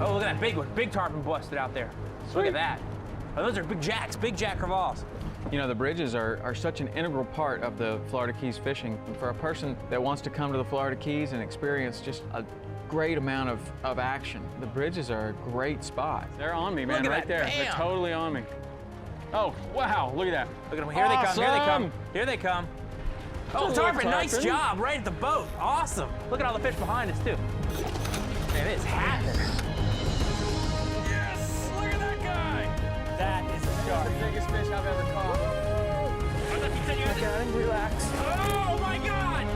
Oh, look at that big one. Big tarpon busted out there. Look at that. Oh, those are big jacks, big jack crevalles. You know, the bridges are such an integral part of the Florida Keys fishing. For a person that wants to come to the Florida Keys and experience just a great amount of action, the bridges are a great spot. They're on me, man, right there. Bam. They're totally on me. Oh, wow, look at that. Look at them. Here they come, here they come, here they come. Oh, tarpon, nice job, right at the boat. Awesome. Look at all the fish behind us, too. Man, it's happening. Yes, look at that guy. That is a shark. That's the biggest fish I've ever caught. I thought you said you had Okay, relax. Oh, my God.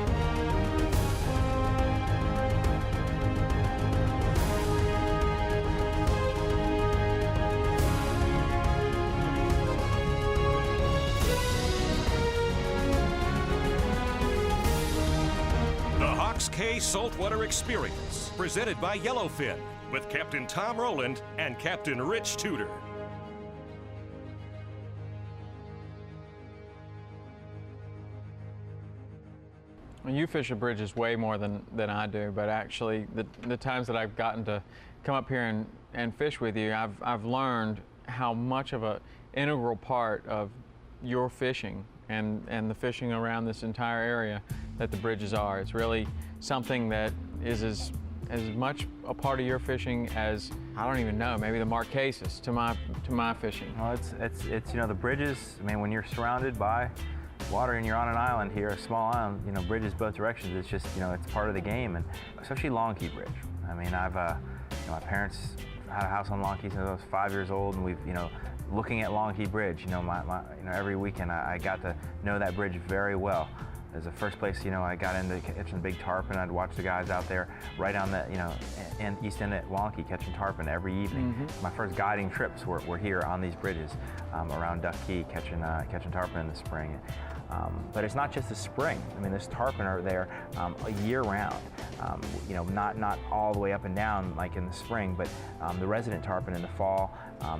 K Saltwater Experience, presented by Yellowfin, with Captain Tom Rowland and Captain Rich Tudor. Well, you fish the bridges way more than I do, but actually the times that I've gotten to come up here and fish with you, I've learned how much of an integral part of your fishing and the fishing around this entire area that the bridges are. It's really something that is as much a part of your fishing as, I don't even know, maybe the Marquesas to my fishing. Well, it's you know, the bridges, I mean, when you're surrounded by water and you're on an island here, a small island, you know, bridges both directions, it's just, you know, it's part of the game, and especially Long Key Bridge. I mean, I've, you know, my parents had a house on Long Key since I was 5 years old, and we've, you know, looking at Long Key Bridge, you know, you know, every weekend I got to know that bridge very well. It was the first place, you know, I got into catching big tarpon. I'd watch the guys out there right on the, you know, east end at Long Key catching tarpon every evening. My first guiding trips were here on these bridges around Duck Key catching tarpon in the spring. But it's not just the spring. I mean, there's tarpon are there year round. You know, not all the way up and down like in the spring, but the resident tarpon in the fall,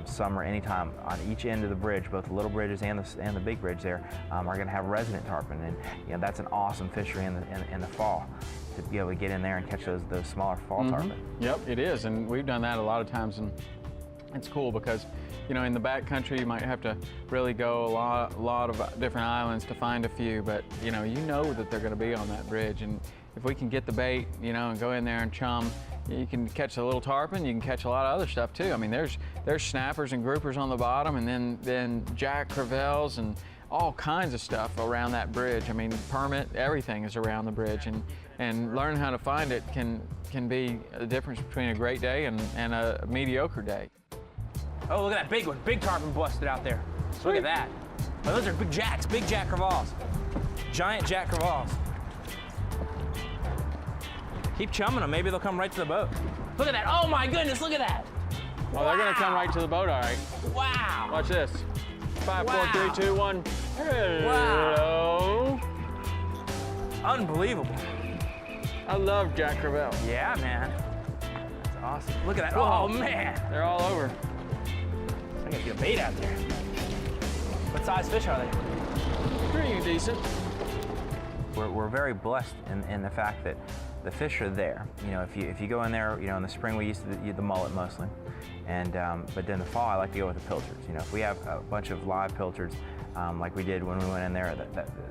summer, anytime on each end of the bridge, both the little bridges and the big bridge there, are going to have resident tarpon, and you know, that's an awesome fishery in the fall to be able to get in there and catch those smaller fall tarpon. Yep, it is, and we've done that a lot of times, and it's cool because, you know, in the back country you might have to really go a lot of different islands to find a few, but you know that they're going to be on that bridge, and if we can get the bait, you know, and go in there and chum, you can catch a little tarpon, you can catch a lot of other stuff too. I mean, there's snappers and groupers on the bottom, and then jack crevalles and all kinds of stuff around that bridge. I mean, permit, everything is around the bridge, and learn how to find it can be the difference between a great day and a mediocre day. Oh, look at that big one. Big tarpon busted out there. Look at that. Oh, those are big jacks, big jack crevalles. Giant jack crevalles. Keep chumming them. Maybe they'll come right to the boat. Look at that. Oh, my goodness. Look at that. Oh, they're going to come right to the boat, all right. Wow. Watch this. 5, Wow. 4, 3, 2, 1. Hello. Unbelievable. I love jack crevalle. Yeah, man. That's awesome. Look at that. Whoa. Oh, man. They're all over. I gotta get a bait out there. What size fish are they? Pretty decent. We're very blessed in the fact that the fish are there. You know, if you go in there, you know, in the spring we used to use the mullet mostly, and but then the fall I like to go with the pilchards. You know, if we have a bunch of live pilchards, like we did when we went in there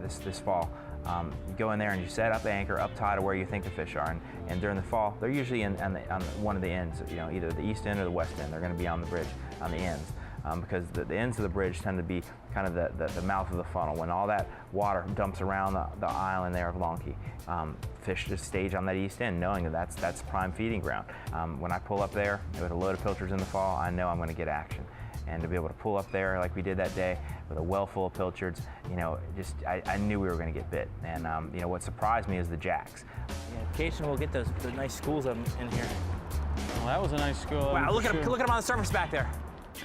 this fall, you go in there and you set up anchor up high to where you think the fish are, and during the fall they're usually on one of the ends. You know, either the east end or the west end. They're going to be on the bridge on the ends. Because the ends of the bridge tend to be kind of the mouth of the funnel. When all that water dumps around the island there of Long Key, fish just stage on that east end, knowing that that's prime feeding ground. When I pull up there with a load of pilchards in the fall, I know I'm going to get action. And to be able to pull up there like we did that day with a well full of pilchards, you know, just I knew we were going to get bit. And you know, what surprised me is the jacks. Yeah, occasionally we'll get those nice schools of them in here. Well, that was a nice school. Wow, look at them on the surface back there.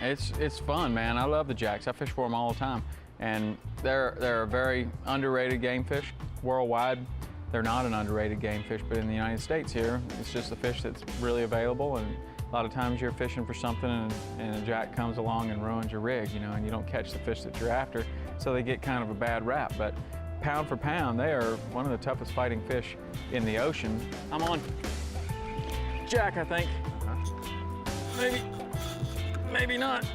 It's fun, man. I love the jacks. I fish for them all the time, and they're a very underrated game fish worldwide. They're not an underrated game fish, but in the United States here, it's just a fish that's really available, and a lot of times you're fishing for something and a jack comes along and ruins your rig, you know, and you don't catch the fish that you're after, so they get kind of a bad rap. But pound for pound, they are one of the toughest fighting fish in the ocean. I'm on jack, I think. Maybe not.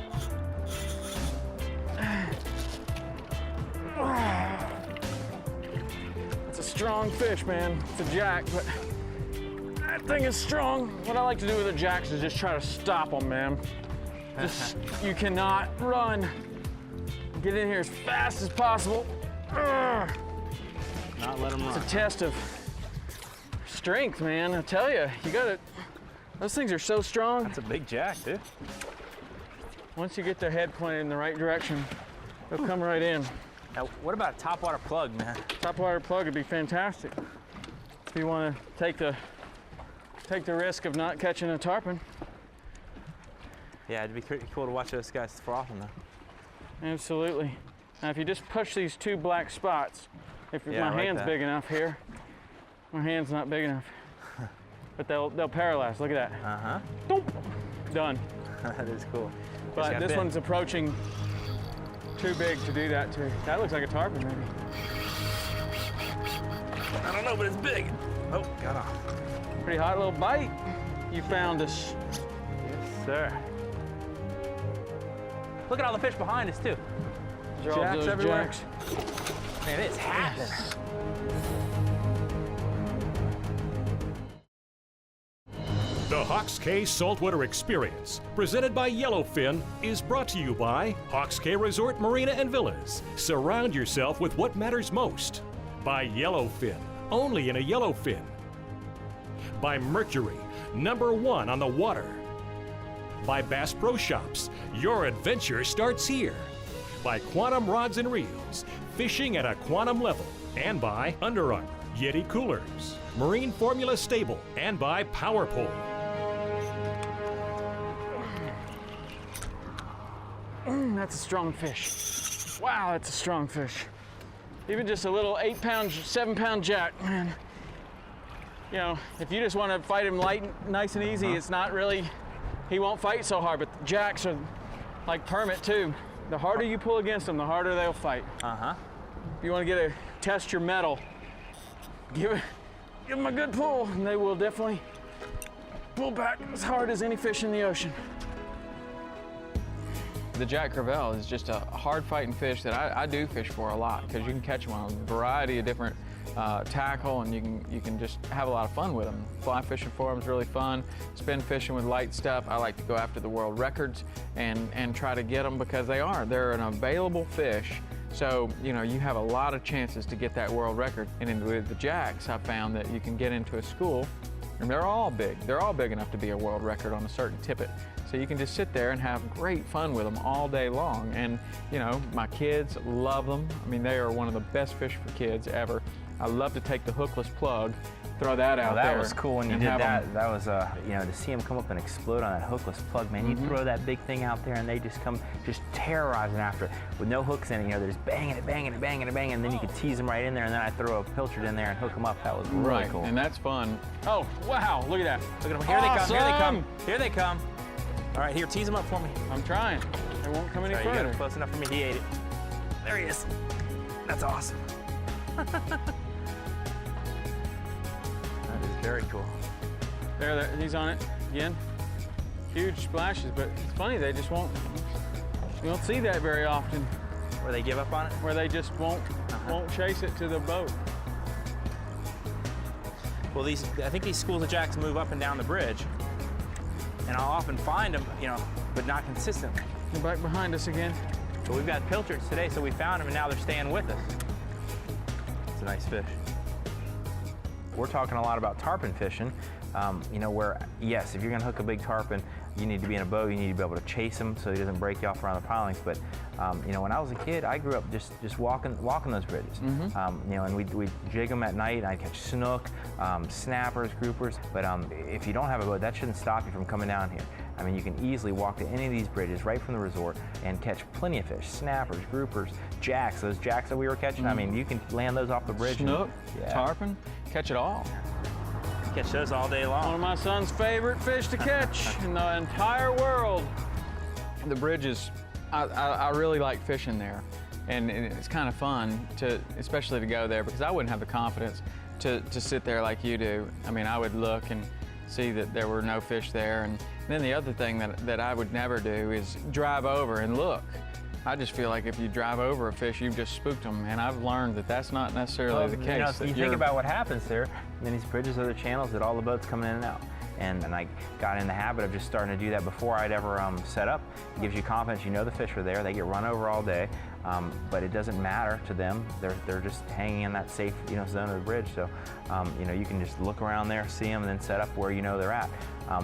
It's a strong fish, man. It's a jack, but that thing is strong. What I like to do with the jacks is just try to stop them, man. You cannot run. Get in here as fast as possible. Not let them run. It's a test of strength, man. I tell you, those things are so strong. That's a big jack, dude. Once you get their head pointed in the right direction, they'll come right in. Now, what about a topwater plug, man? Topwater plug would be fantastic if you want to take the risk of not catching a tarpon. Yeah, it'd be pretty cool to watch those guys frothing though. Absolutely. Now, if you just push these two black spots, if Yeah, I my like hand's that. big enough here, my hand's not big enough, but they'll paralyze. Look at that. Uh-huh. Doop. Done. That is cool. But this one's approaching too big to do that to. That looks like a tarpon, maybe. I don't know, but it's big. Oh, got off. Pretty hot little bite. You found us. Yes, sir. Look at all the fish behind us, too. These are all Jacks those everywhere. jacks. Man, it's happening. The Hawks Cay Saltwater Experience, presented by Yellowfin, is brought to you by Hawks Cay Resort Marina and Villas. Surround yourself with what matters most. By Yellowfin, only in a Yellowfin. By Mercury, #1 on the water. By Bass Pro Shops, your adventure starts here. By Quantum Rods and Reels, fishing at a quantum level. And by Under Armour, Yeti Coolers, Marine Formula Stable, and by PowerPole. That's a strong fish. Wow, that's a strong fish. Even just a little 8-pound, 7-pound jack, man. You know, if you just want to fight him light, nice and easy, it's not really, he won't fight so hard, but the jacks are like permit too. The harder you pull against them, the harder they'll fight. Uh-huh. If you want to test your mettle, give them a good pull, and they will definitely pull back as hard as any fish in the ocean. The Jack Crevalle is just a hard fighting fish that I do fish for a lot, because you can catch them on a variety of different tackle, and you can just have a lot of fun with them. Fly fishing for them is really fun. Spin fishing with light stuff. I like to go after the world records and try to get them, because they're an available fish. So, you know, you have a lot of chances to get that world record. And with the jacks, I found that you can get into a school, and they're all big. They're all big enough to be a world record on a certain tippet. So you can just sit there and have great fun with them all day long. And, you know, my kids love them. I mean, they are one of the best fish for kids ever. I love to take the hookless plug, throw that out there. That was cool when you did that. them. That was, you know, to see them come up and explode on that hookless plug, man. You throw that big thing out there and they just come, just terrorizing after it with no hooks in it. You know, they're just banging it, banging it, banging it, banging it, and then you could tease them right in there, and then I throw a pilchard in there and hook them up. That was really cool. And that's fun. Oh, wow, look at that. Look at them. Here they come. Here they come. Awesome. Here they come. All right, here, tease them up for me. I'm trying. They won't come any Sorry, you got further. him close enough for me. He ate it. There he is. That's awesome. That is very cool. There, he's on it again. Huge splashes, but it's funny, they just won't, you don't see that very often, Where they give up on it? where they just won't chase it to the boat. Well, I think these schools of jacks move up and down the bridge, and I'll often find them, you know, but not consistently. They're back behind us again. But we've got pilchards today, so we found them, and now they're staying with us. It's a nice fish. We're talking a lot about tarpon fishing, you know, where, yes, if you're gonna hook a big tarpon, you need to be in a boat, you need to be able to chase him so he doesn't break you off around the pilings. But, you know, when I was a kid, I grew up just walking those bridges. You know, and we'd jig them at night, and I'd catch snook, snappers, groupers. But if you don't have a boat, that shouldn't stop you from coming down here. I mean, you can easily walk to any of these bridges right from the resort and catch plenty of fish, snappers, groupers, jacks, those jacks that we were catching. I mean, you can land those off the bridge. Snook, and, yeah. tarpon, catch it all. Catch those all day long. One of my son's favorite fish to catch in the entire world. The bridges, I really like fishing there. And it's kind of fun especially to go there, because I wouldn't have the confidence to sit there like you do. I mean, I would look and see that there were no fish there. And then the other thing that I would never do is drive over and look. I just feel like if you drive over a fish, you've just spooked them, and I've learned that that's not necessarily the case. You know, if you think about what happens there, then these bridges are the channels that all the boats come in and out. And I got in the habit of just starting to do that before I'd ever set up. It gives you confidence, you know the fish are there, they get run over all day, but it doesn't matter to them. They're just hanging in that safe zone of the bridge. So you can just look around there, see them, and then set up where you know they're at.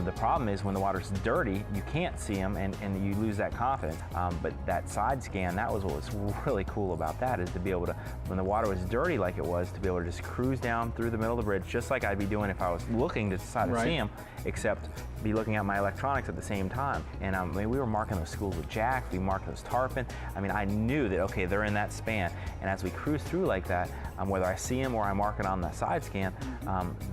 The problem is when the water's dirty, you can't see them and you lose that confidence. But that side scan, that was what was really cool about that, is to be able to, when the water was dirty like it was, to be able to just cruise down through the middle of the bridge, just like I'd be doing if I was looking to decide to see them, except be looking at my electronics at the same time. And I mean, we were marking those schools with jacks, we marked those tarpon. I mean, I knew that, okay, they're in that span. And as we cruise through like that, whether I see them or I mark it on the side scan,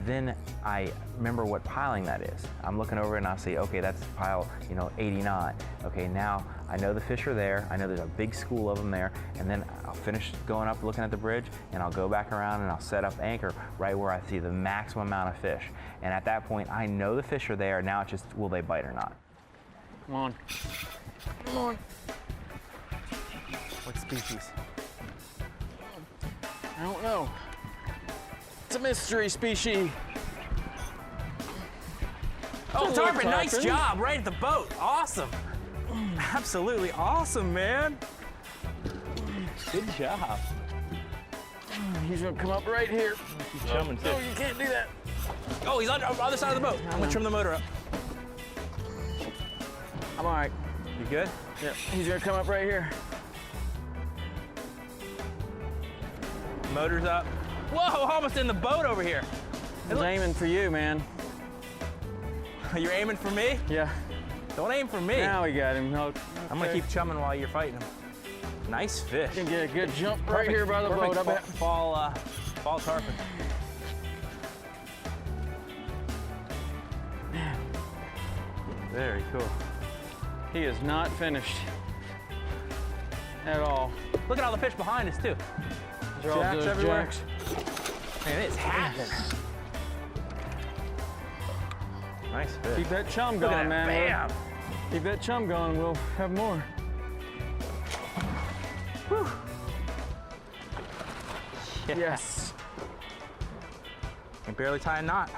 then I remember what piling that is. I'm looking over and I'll see, okay, that's pile 89. Okay, now I know the fish are there. I know there's a big school of them there. And then I'll finish going up looking at the bridge, and I'll go back around and I'll set up anchor right where I see the maximum amount of fish. And at that point, I know the fish are there. Now it's just, will they bite or not? Come on. Come on. What species? I don't know. It's a mystery species. Oh, Tarpon, nice job, right at the boat. Awesome. Absolutely awesome, man. Good job. He's gonna come up right here. He's chumming too. Oh, you can't do that. Oh, he's on the other side of the boat. I'm gonna trim the motor up. I'm all right. You good? Yeah, he's gonna come up right here. Motor's up. Whoa, almost in the boat over here. He's aiming for you, man. You're aiming for me? Yeah. Don't aim for me. Now we got him. Okay. I'm gonna keep chumming while you're fighting him. Nice fish. You can get a good jump right here by the boat, I bet. Fall tarpon. Very cool. He is not finished at all. Look at all the fish behind us too. They're all Jacks good everywhere. jacks. Man, it's happening. Nice fish. Keep that chum Look at going, that. man. Bam. Keep that chum going, we'll have more. Whew. Yes. Can barely tie a knot.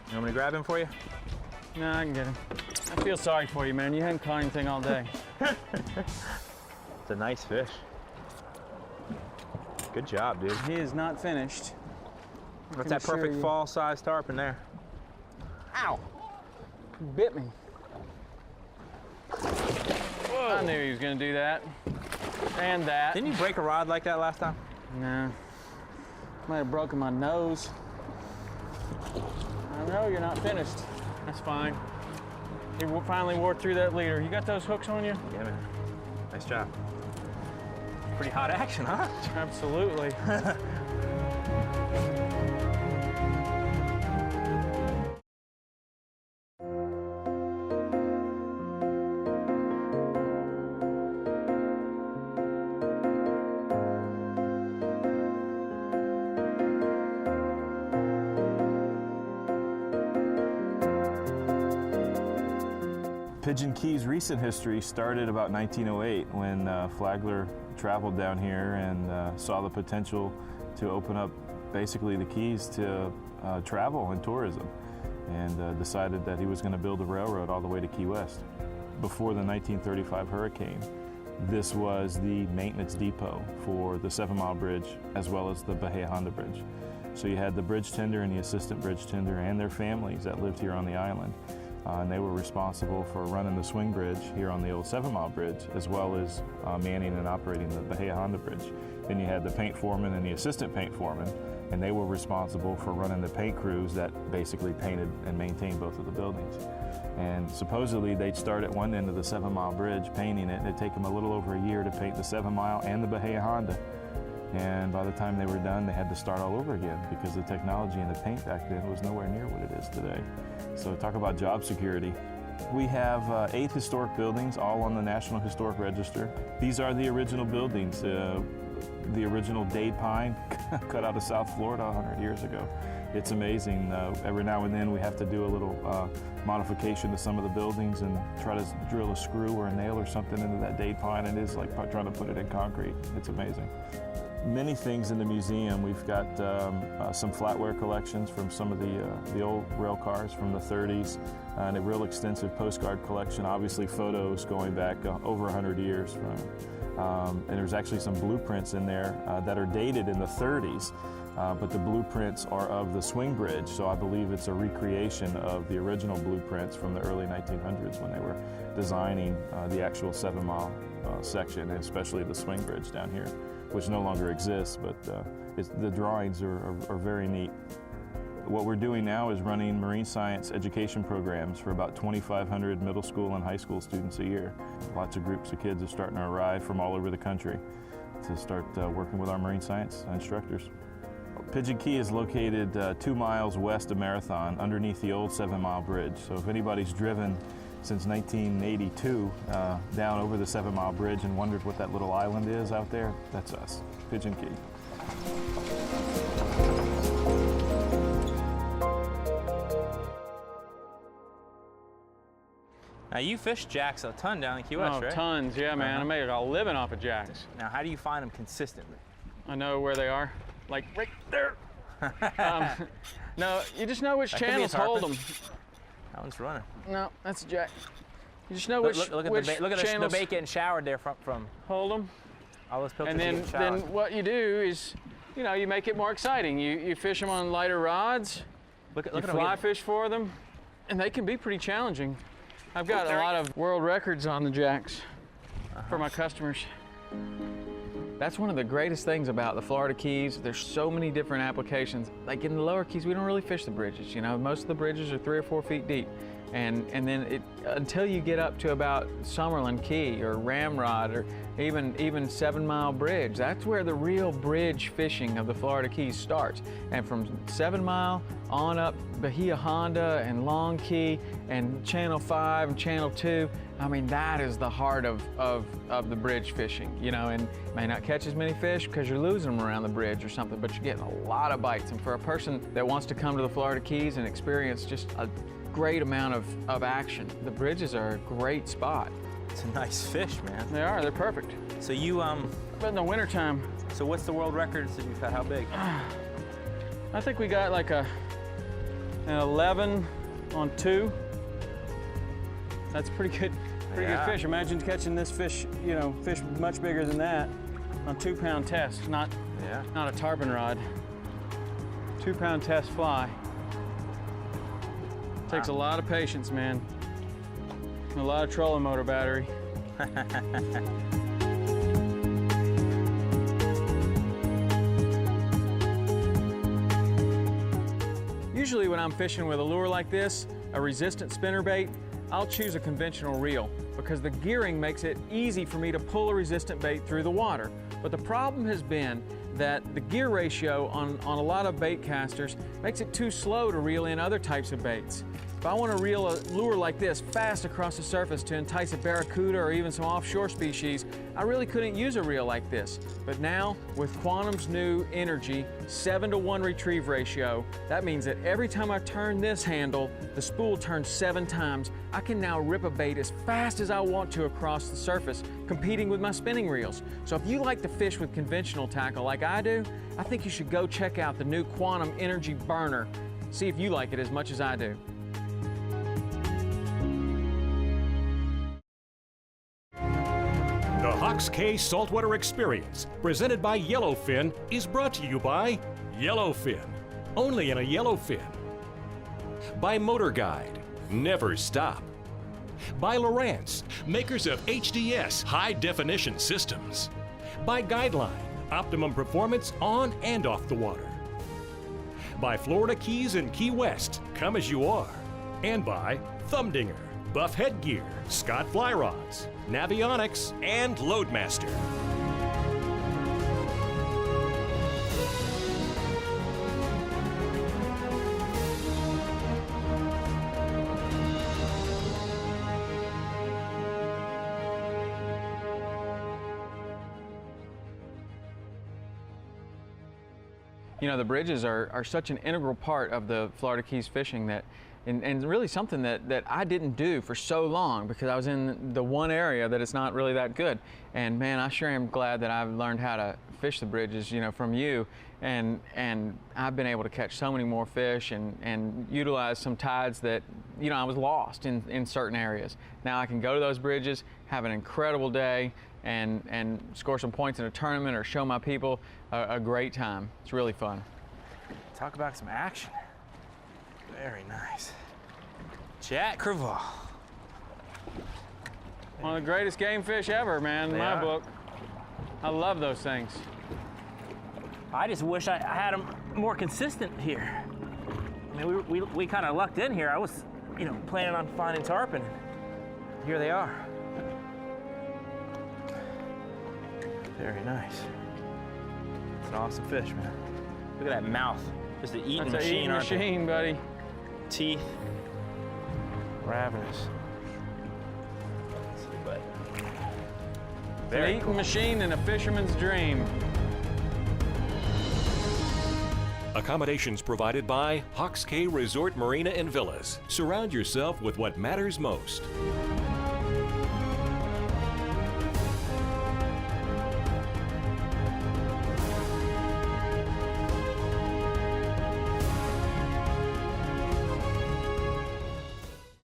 You want me to grab him for you? No, I can get him. I feel sorry for you, man. You haven't caught anything all day. It's a nice fish. Good job, dude. He is not finished. What's that perfect fall-sized tarpon there? Ow! He bit me. Whoa. I knew he was gonna do that. And that. Didn't you break a rod like that last time? No. Might have broken my nose. I know you're not finished. That's fine. He finally wore through that leader. You got those hooks on you? Yeah, man. Nice job. Pretty hot action, huh? Absolutely. Pigeon Key's recent history started about 1908 when Flagler traveled down here and saw the potential to open up basically the keys to travel and tourism, and decided that he was going to build a railroad all the way to Key West. Before the 1935 hurricane, this was the maintenance depot for the 7 Mile Bridge as well as the Bahia Honda Bridge. So you had the bridge tender and the assistant bridge tender and their families that lived here on the island. And they were responsible for running the swing bridge here on the old 7 Mile Bridge, as well as manning and operating the Bahia Honda Bridge. Then you had the paint foreman and the assistant paint foreman, and they were responsible for running the paint crews that basically painted and maintained both of the buildings. And supposedly they'd start at one end of the 7 Mile Bridge painting it. It'd take them a little over a year to paint the 7 Mile and the Bahia Honda. And by the time they were done, they had to start all over again because the technology and the paint back then was nowhere near what it is today. So talk about job security. We have 8 historic buildings, all on the National Historic Register. These are the original buildings. The original dade pine cut out of South Florida 100 years ago. it's amazing. Every now and then we have to do a little modification to some of the buildings and try to drill a screw or a nail or something into that date pine. It is like trying to put it in concrete. It's amazing. Many things in the museum. We've got some flatware collections from some of the old rail cars from the 30s, and a real extensive postcard collection, obviously photos going back over 100 years. And there's actually some blueprints in there that are dated in the 30s, but the blueprints are of the swing bridge, so I believe it's a recreation of the original blueprints from the early 1900s when they were designing the actual 7-mile section, and especially the swing bridge down here, which no longer exists, but the drawings are very neat. What we're doing now is running marine science education programs for about 2,500 middle school and high school students a year. Lots of groups of kids are starting to arrive from all over the country to start working with our marine science instructors. Pigeon Key is located 2 miles west of Marathon, underneath the old 7-mile bridge. So if anybody's driven since 1982 down over the 7-mile bridge and wondered what that little island is out there, that's us, Pigeon Key. Now you fish jacks a ton down in Key West, Oh, right? tons, yeah, man. I make a living off of jacks. Now how do you find them consistently? I know where they are, like right there. No, you just know which That could be a channels hold tarpon. them. That one's running. No, that's a jack. You just know Look, which look at which the channels bait getting showered there from hold them. all those pilchards And then, getting showered. then what you do is, you know, you make it more exciting. You fish them on lighter rods, look you at them fly getting- fish for them, and they can be pretty challenging. I've got a lot of world records on the jacks for my customers. That's one of the greatest things about the Florida Keys. There's so many different applications. Like in the lower Keys, we don't really fish the bridges. You know, most of the bridges are 3 or 4 feet deep. And then until you get up to about Summerlin Key or Ramrod or even 7-Mile Bridge, that's where the real bridge fishing of the Florida Keys starts. And from 7 Mile on up Bahia Honda and Long Key and Channel 5 and Channel 2, I mean, that is the heart of the bridge fishing, you know, and may not catch as many fish because you're losing them around the bridge or something, but you're getting a lot of bites. And for a person that wants to come to the Florida Keys and experience just a great amount of action, the bridges are a great spot. It's a nice fish, man. They are, they're perfect. So you But in the wintertime, so what's the world records that you've had? How big? I think we got like an 11 on 2. That's pretty good Yeah. fish. Imagine catching this fish, you know, fish much bigger than that on 2-pound test, not a tarpon rod. 2-pound test fly. Takes a lot of patience, man. And a lot of trolling motor battery. Usually when I'm fishing with a lure like this, a resistant spinnerbait, I'll choose a conventional reel because the gearing makes it easy for me to pull a resistant bait through the water. But the problem has been that the gear ratio on a lot of bait casters makes it too slow to reel in other types of baits. If I want to reel a lure like this fast across the surface to entice a barracuda or even some offshore species, I really couldn't use a reel like this. But now, with Quantum's new Energy 7-to-1 retrieve ratio, that means that every time I turn this handle, the spool turns 7 times. I can now rip a bait as fast as I want to across the surface, competing with my spinning reels. So if you like to fish with conventional tackle like I do, I think you should go check out the new Quantum Energy Burner. See if you like it as much as I do. The Hawks Cay Saltwater Experience, presented by Yellowfin, is brought to you by Yellowfin, only in a Yellowfin. By Motor Guide, never stop. By Lowrance, makers of HDS high-definition systems. By Guideline, optimum performance on and off the water. By Florida Keys and Key West, come as you are. And by Thumbdinger, Buff Headgear, Scott Fly Rods, Navionics, and Loadmaster. you know, the bridges are such an integral part of the Florida Keys fishing that, and really something that I didn't do for so long because I was in the one area that it's not really that good. And man, I sure am glad that I've learned how to fish the bridges, you know, from you. And I've been able to catch so many more fish and utilize some tides that, you know, I was lost in certain areas. Now I can go to those bridges, have an incredible day, and score some points in a tournament or show my people a great time. It's really fun. Talk about some action. Very nice. Jack Crevalle. One of the greatest game fish ever, man, in my book. I love those things. I just wish I had them more consistent here. I mean, we kind of lucked in here. I was, you know, planning on finding tarpon. Here they are. Very nice. It's an awesome fish, man. Look at that mouth. Just an eating That's machine, an eating machine, buddy. Teeth. Ravenous. Let's see, but An eating machine and a fisherman's dream. Accommodations provided by Hawks Cay Resort Marina and Villas. Surround yourself with what matters most.